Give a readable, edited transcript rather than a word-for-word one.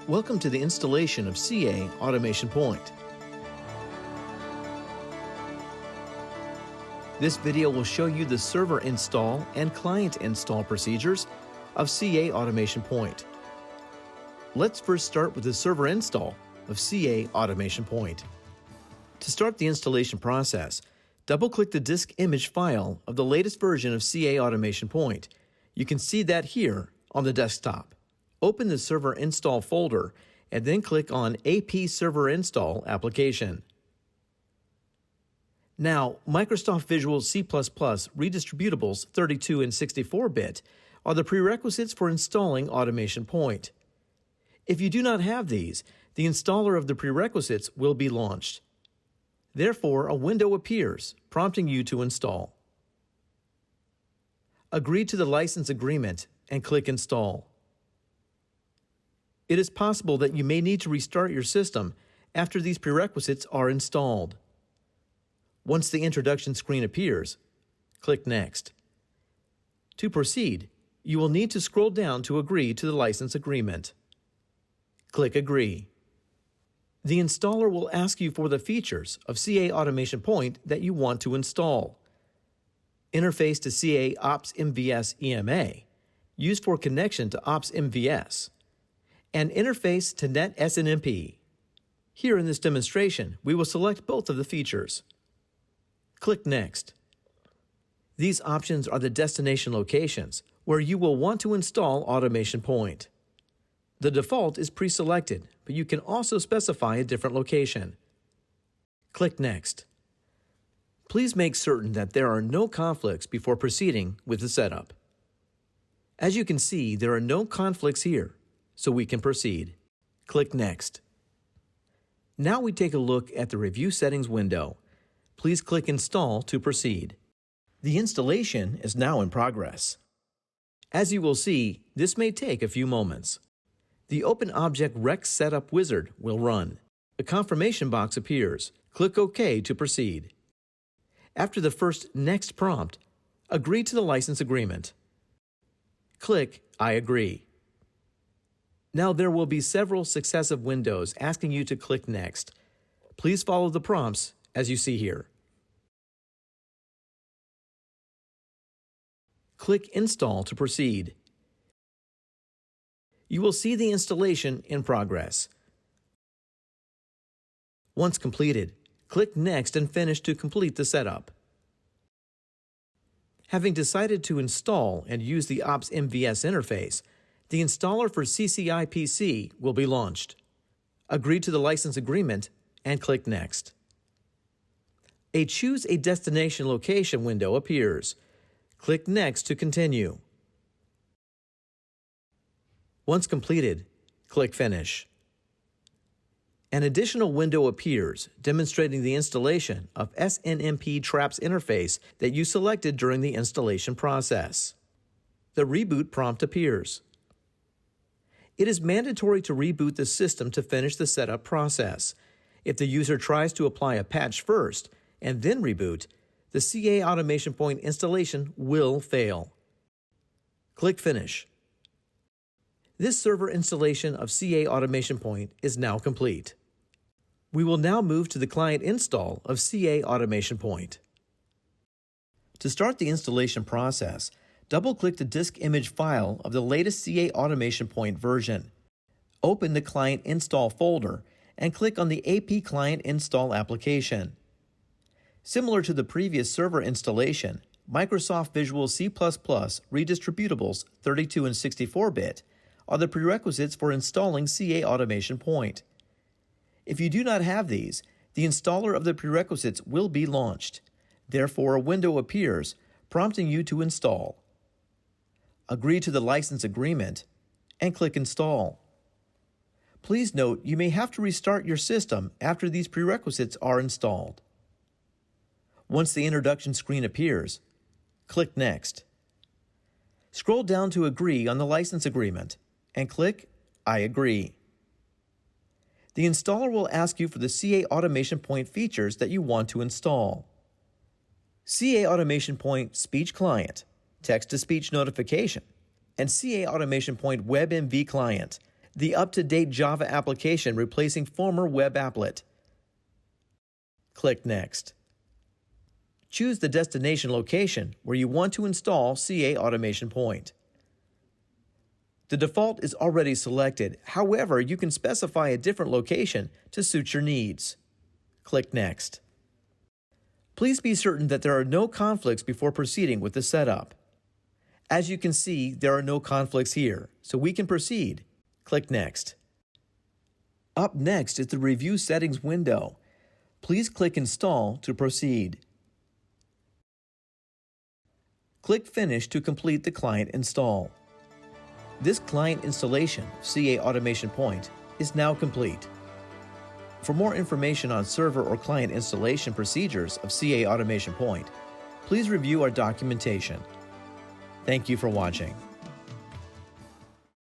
Welcome to the installation of CA Automation Point. This video will show you the server install and client install procedures of CA Automation Point. Let's first start with the server install of CA Automation Point. To start the installation process, double-click the disk image file of the latest version of CA Automation Point. You can see that here on the desktop. Open the Server Install folder and then click on AP Server Install application. Now, Microsoft Visual C++ redistributables 32 and 64-bit are the prerequisites for installing Automation Point. If you do not have these, the installer of the prerequisites will be launched. Therefore, a window appears prompting you to install. Agree to the license agreement and click Install. It is possible that you may need to restart your system after these prerequisites are installed. Once the introduction screen appears, click Next. To proceed, you will need to scroll down to agree to the license agreement. Click Agree. The installer will ask you for the features of CA Automation Point that you want to install. Interface to CA Ops MVS EMA, used for connection to Ops MVS, and interface to NetSNMP. Here in this demonstration, we will select both of the features. Click Next. These options are the destination locations where you will want to install Automation Point. The default is pre-selected, but you can also specify a different location. Click Next. Please make certain that there are no conflicts before proceeding with the setup. As you can see, there are no conflicts here, so we can proceed. Click Next. Now we take a look at the Review Settings window. Please click Install to proceed. The installation is now in progress. As you will see, this may take a few moments. The Open Object Rec Setup wizard will run. A confirmation box appears. Click OK to proceed. After the first Next prompt, agree to the license agreement. Click I agree. Now there will be several successive windows asking you to click Next. Please follow the prompts as you see here. Click Install to proceed. You will see the installation in progress. Once completed, click Next and Finish to complete the setup. Having decided to install and use the Ops MVS interface, the installer for CCIPC will be launched. Agree to the license agreement and click Next. A Choose a Destination Location window appears. Click Next to continue. Once completed, click Finish. An additional window appears demonstrating the installation of SNMP Traps interface that you selected during the installation process. The reboot prompt appears. It is mandatory to reboot the system to finish the setup process. If the user tries to apply a patch first and then reboot, the CA Automation Point installation will fail. Click Finish. This server installation of CA Automation Point is now complete. We will now move to the client install of CA Automation Point. To start the installation process, double-click the disk image file of the latest CA Automation Point version. Open the Client Install folder and click on the AP Client Install application. Similar to the previous server installation, Microsoft Visual C++ redistributables 32 and 64-bit are the prerequisites for installing CA Automation Point. If you do not have these, the installer of the prerequisites will be launched. Therefore, a window appears prompting you to install. Agree to the license agreement and click Install. Please note you may have to restart your system after these prerequisites are installed. Once the introduction screen appears, click Next. Scroll down to agree on the license agreement and click I agree. The installer will ask you for the CA Automation Point features that you want to install. CA Automation Point Speech Client, Text-to-Speech Notification, and CA Automation Point WebMV Client. the up-to-date Java application replacing former web applet. Click Next. Choose the destination location where you want to install CA Automation Point. The default is already selected, however, you can specify a different location to suit your needs. Click Next. Please be certain that there are no conflicts before proceeding with the setup. As you can see, there are no conflicts here, so we can proceed. Click Next. Up next is the Review Settings window. Please click Install to proceed. Click Finish to complete the client install. This client installation of CA Automation Point is now complete. For more information on server or client installation procedures of CA Automation Point, please review our documentation. Thank you for watching.